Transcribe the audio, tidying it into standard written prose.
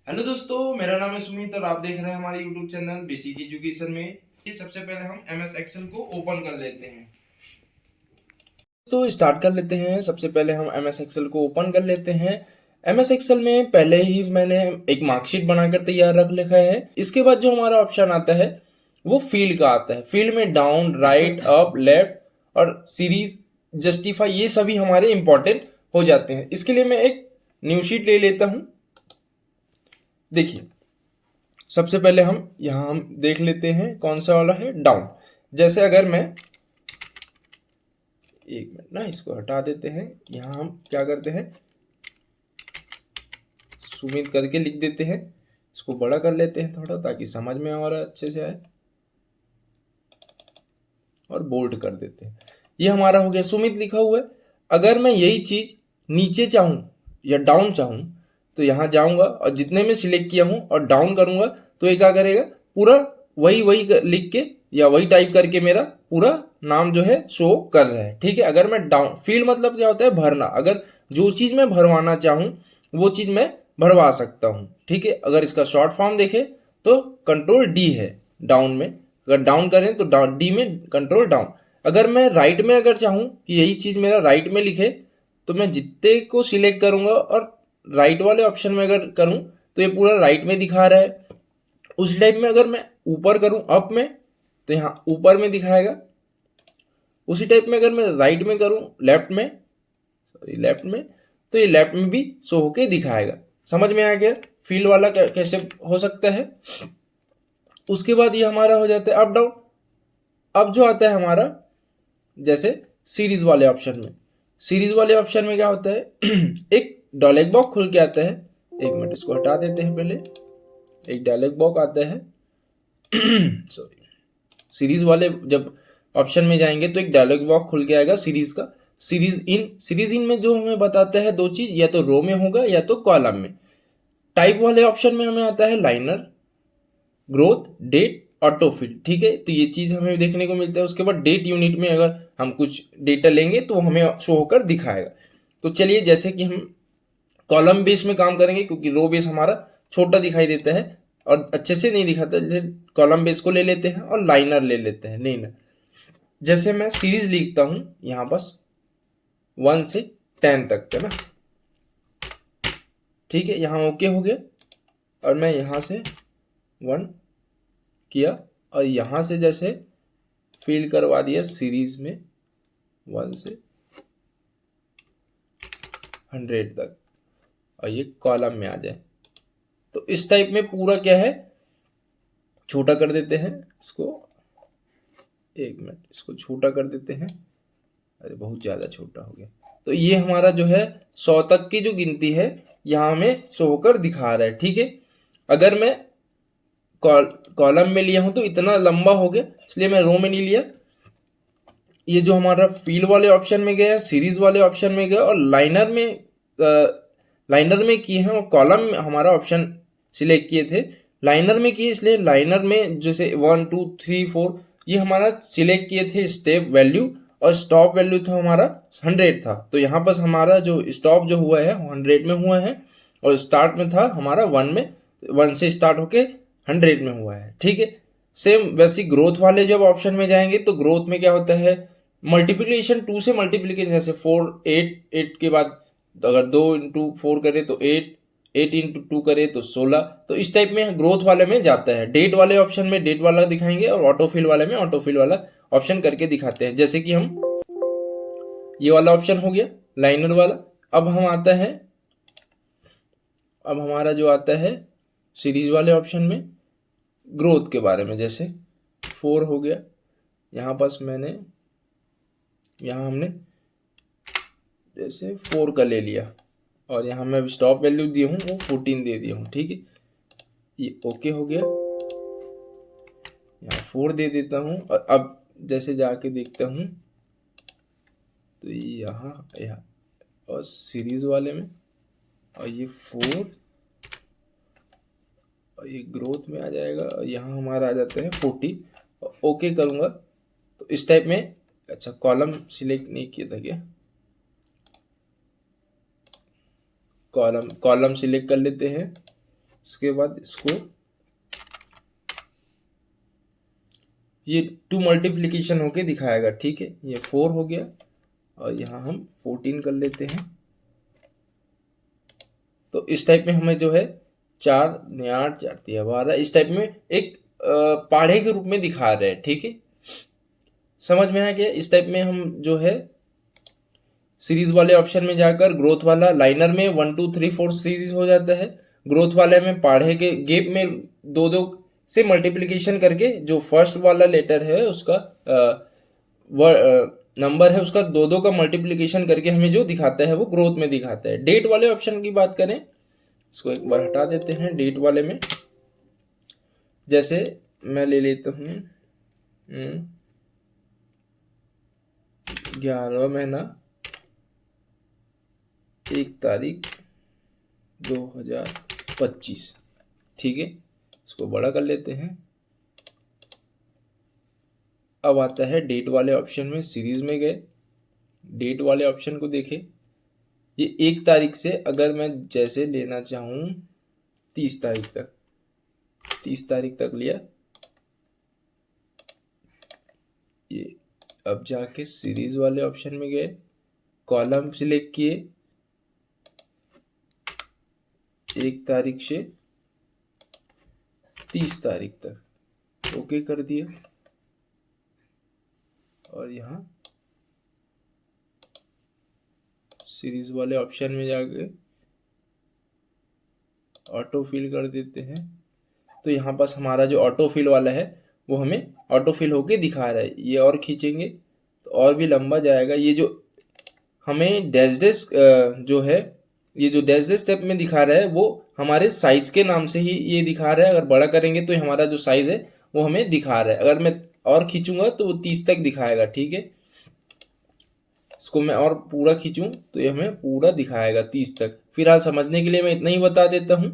Hello दोस्तों, मेरा नाम है सुमित और आप देख रहे हैं हमारे यूट्यूब चैनल बेसिक एजुकेशन में। ये सबसे पहले हम एमएस एक्सेल को ओपन कर लेते हैं। तो स्टार्ट कर लेते हैं। सबसे पहले हम एमएस एक्सेल को ओपन कर लेते हैं। एमएस एक्सेल में पहले ही मैंने एक मार्कशीट बनाकर तैयार रख लिखा है। इसके बाद जो हमारा ऑप्शन आता है वो फील्ड का आता है। फील्ड में डाउन, राइट, अप, लेफ्ट और सीरीज, जस्टिफाई, ये सभी हमारे इंपॉर्टेंट हो जाते हैं। इसके लिए मैं एक न्यू शीट ले लेता हूं। देखिए, सबसे पहले हम देख लेते हैं कौन सा वाला है, डाउन। जैसे अगर मैं एक मिनट ना, इसको हटा देते हैं। यहाँ हम क्या करते हैं, सुमित करके लिख देते हैं। इसको बड़ा कर लेते हैं थोड़ा, ताकि समझ में और अच्छे से आए, और बोल्ड कर देते हैं। ये हमारा हो गया, सुमित लिखा हुआ है। अगर मैं यही चीज नीचे चाहूं या डाउन चाहूं तो यहाँ जाऊंगा और जितने में सिलेक्ट किया हूं और डाउन करूंगा तो ये क्या करेगा, पूरा वही वही लिख के या वही टाइप करके मेरा पूरा नाम जो है शो कर रहा है। ठीक है। अगर मैं डाउन, फील्ड मतलब क्या होता है, भरना। अगर जो चीज मैं भरवाना चाहूं वो चीज मैं भरवा सकता हूं। ठीक है। अगर इसका शॉर्ट फॉर्म देखें तो कंट्रोल डी है डाउन में। अगर डाउन करें तो डाउन, डी में कंट्रोल डाउन। अगर मैं राइट में अगर चाहूं कि यही चीज मेरा राइट में लिखे तो मैं जितने को सिलेक्ट करूंगा और राइट वाले ऑप्शन में अगर करूं तो ये पूरा राइट में दिखा रहा है। उस टाइप में अगर मैं ऊपर करूं अप में तो यहाँ ऊपर में दिखाएगा। उसी टाइप में अगर मैं राइट में करूं लेफ्ट में, लेफ्ट में, तो ये लेफ्ट में भी शो होके दिखाएगा। समझ में आ गया फील्ड वाला कैसे हो सकता है। उसके बाद ये हमारा हो जाता है अप डाउन। अब जो आता है हमारा, जैसे सीरीज वाले ऑप्शन में, सीरीज वाले ऑप्शन में क्या होता है एक डायलॉग बॉक्स खुल के आता है। एक मिनट, इसको हटा देते हैं पहले। एक डायलॉग बॉक्स आता है सॉरी, सीरीज वाले जब ऑप्शन में जाएंगे तो एक डायलॉग बॉक्स खुल के आएगा सीरीज का। सीरीज इन में जो हमें बताता है दो चीज, या तो रो में होगा या तो कॉलम में। टाइप वाले ऑप्शन में हमें आता है लाइनर, ग्रोथ, डेट, ऑटोफिल। ठीक है। तो ये चीज हमें देखने को मिलता है। उसके बाद डेट यूनिट में अगर हम कुछ डेटा लेंगे तो हमें शो होकर दिखाएगा। तो चलिए, जैसे कि हम कॉलम बेस में काम करेंगे क्योंकि रो बेस हमारा छोटा दिखाई देता है और अच्छे से नहीं दिखाता, कॉलम बेस को ले लेते हैं और लाइनर ले लेते हैं। लाइनर, जैसे मैं सीरीज लिखता हूं यहां बस 1 से 10 तक का ना। ठीक है। यहां ओके हो गया और मैं यहां से 1 किया और यहां से जैसे फिल करवा दिया सीरीज में 1 से 100 तक, और ये कॉलम में आ जाए। तो इस टाइप में पूरा क्या है, छोटा कर देते हैं इसको। एक मिनट, इसको छोटा कर देते हैं। अरे बहुत ज़्यादा छोटा हो गया। तो ये हमारा जो है 100 तक की जो गिनती है यहाँ हमें शो होकर दिखा रहा है। ठीक है। अगर मैं कॉलम में लिया हूं तो इतना लंबा हो गया, इसलिए मैं रो में नहीं लिया। ये जो हमारा फील वाले ऑप्शन में गया, सीरीज वाले ऑप्शन में गया और लाइनर में किए हैं, और कॉलम में हमारा ऑप्शन सिलेक्ट किए थे, लाइनर में किए, इसलिए लाइनर में जैसे 1 2 3 4 ये हमारा सिलेक्ट किए थे स्टेप वैल्यू, और स्टॉप वैल्यू था हमारा 100 था। तो यहाँ पर हमारा जो स्टॉप जो हुआ है 100 में हुआ है, और स्टार्ट में था हमारा 1 में, 1 से स्टार्ट होके 100 में हुआ है। ठीक है। सेम वैसे ग्रोथ वाले जब ऑप्शन में जाएंगे तो ग्रोथ में क्या होता है, मल्टीप्लीकेशन, 2 से मल्टीप्लीकेशन, जैसे 4 8 8 के बाद अगर 2 इंटू 4 करे तो 8, 8 इंटू 2 करे तो 16। तो इस टाइप में ग्रोथ वाले में जाता है। डेट वाले ऑप्शन में डेट वाला दिखाएंगे और ऑटोफिल वाले में ऑटोफिल वाला ऑप्शन करके दिखाते हैं। जैसे कि हम, ये वाला ऑप्शन हो गया लाइनर वाला। अब हम आता है, अब हमारा जो आता है सीरीज वाले ऑप्शन में ग्रोथ के बारे में, जैसे 4 हो गया। यहाँ पास मैंने, यहाँ हमने जैसे 4 का ले लिया और यहाँ मैं स्टॉप वैल्यू दिया हूँ वो 14 दे दिया हूँ। ठीक है। ये ओके हो गया। यहाँ 4 दे देता हूँ और अब जैसे जाके देखता हूँ तो यहाँ और सीरीज वाले में, और ये 4 और ये ग्रोथ में आ जाएगा, और यहाँ हमारा आ जाता है 40। ओके करूँगा तो इस टाइप में। अच्छा, कॉलम सिलेक्ट नहीं किया था क्या, कॉलम सिलेक्ट कर लेते हैं। उसके बाद इसको ये 2 मल्टीप्लिकेशन होके दिखाएगा, ठीक है। ये 4 हो गया और यहाँ हम 14 कर लेते हैं। तो इस टाइप में हमें जो है 4 ने 8 4 3 12 इस टाइप में एक पहाड़े के रूप में दिखा रहे हैं, ठीक है। समझ में आ गया। इस टाइप में हम जो है सीरीज वाले ऑप्शन में जाकर ग्रोथ वाला लाइनर में 1 2 3 4 सीरीज हो जाता है। ग्रोथ वाले में पहाड़े के गैप में 2 से मल्टीप्लिकेशन करके जो फर्स्ट वाला लेटर है उसका नंबर है उसका 2 का मल्टीप्लिकेशन करके हमें जो दिखाता है वो ग्रोथ में दिखाता है। डेट वाले ऑप्शन की बात करें, इसको एक बार हटा देते हैं। डेट वाले में जैसे मैं ले लेता हूँ 11वां महीना 1 तारीख 2025, ठीक है। इसको बड़ा कर लेते हैं। अब आता है डेट वाले ऑप्शन में, सीरीज में गए, डेट वाले ऑप्शन को देखें। ये 1 तारीख से अगर मैं जैसे लेना चाहूँ 30 तारीख तक, 30 तारीख तक लिया। ये अब जाके सीरीज वाले ऑप्शन में गए, कॉलम सिलेक्ट किए 1 तारीख से 30 तारीख तक, ओके कर दिया। और यहाँ सीरीज वाले ऑप्शन में जाके ऑटो फिल कर देते हैं। तो यहाँ पास हमारा जो ऑटो फिल वाला है वो हमें ऑटो फिल होके दिखा रहा है। ये और खींचेंगे तो और भी लंबा जाएगा। ये जो हमें डैश डैश जो है, ये जो डैश डैश स्टेप में दिखा रहा है वो हमारे साइज के नाम से ही ये दिखा रहा है। अगर बड़ा करेंगे तो हमारा जो साइज है वो हमें दिखा रहा है। अगर मैं और खींचूंगा तो वो 30 तक दिखाएगा, ठीक है। इसको मैं और पूरा खींचूं तो ये हमें पूरा दिखाएगा 30 तक। फिलहाल समझने के लिए मैं इतना ही बता देता हूँ।